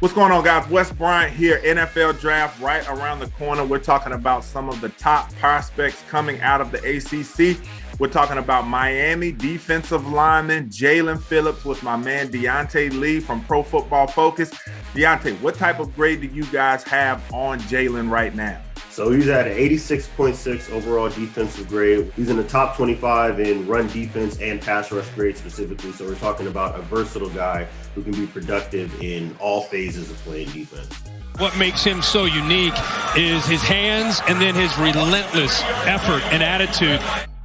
What's going on, guys? Wes Bryant here, NFL Draft right around the corner. We're talking about some of the top prospects coming out of the ACC. We're talking about Miami defensive lineman Jaelan Phillips with my man Deontay Lee from Pro Football Focus. Deontay, what type of grade do you guys have on Jaelan right now? So he's at an 86.6 overall defensive grade. He's in the top 25 in run defense and pass rush grade specifically. So we're talking about a versatile guy who can be productive in all phases of playing defense. What makes him so unique is his hands and then his relentless effort and attitude.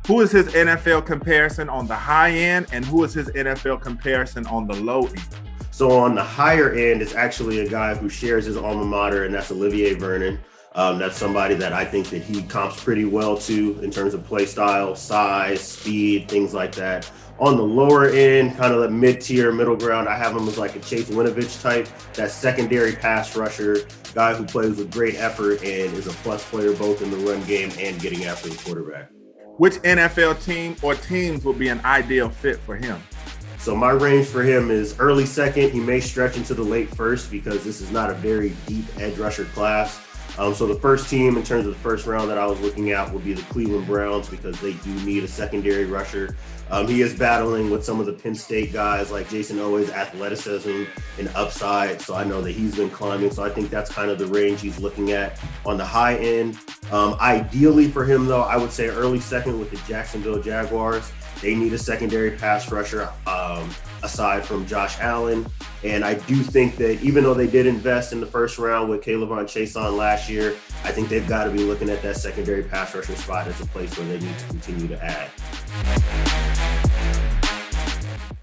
Who is his NFL comparison on the high end, and who is his NFL comparison on the low end? So on the higher end, it's actually a guy who shares his alma mater, and that's Olivier Vernon. That's somebody that I think that he comps pretty well to in terms of play style, size, speed, things like that. On the lower end, kind of the mid-tier, middle ground, I have him as like a Chase Winovich type, that secondary pass rusher, guy who plays with great effort and is a plus player both in the run game and getting after the quarterback. Which NFL team or teams would be an ideal fit for him? So my range for him is early second. He may stretch into the late first because this is not a very deep edge rusher class. So the first team in terms of the first round that I was looking at would be the Cleveland Browns because they do need a secondary rusher. He is battling with some of the Penn State guys like Jason Owens' athleticism and upside. So I know that he's been climbing. So I think that's kind of the range he's looking at on the high end. Ideally for him, though, I would say early second with the Jacksonville Jaguars. They need a secondary pass rusher aside from Josh Allen. And I do think that even though they did invest in the first round with K'Lavon Chaisson last year, I think they've got to be looking at that secondary pass rusher spot as a place where they need to continue to add.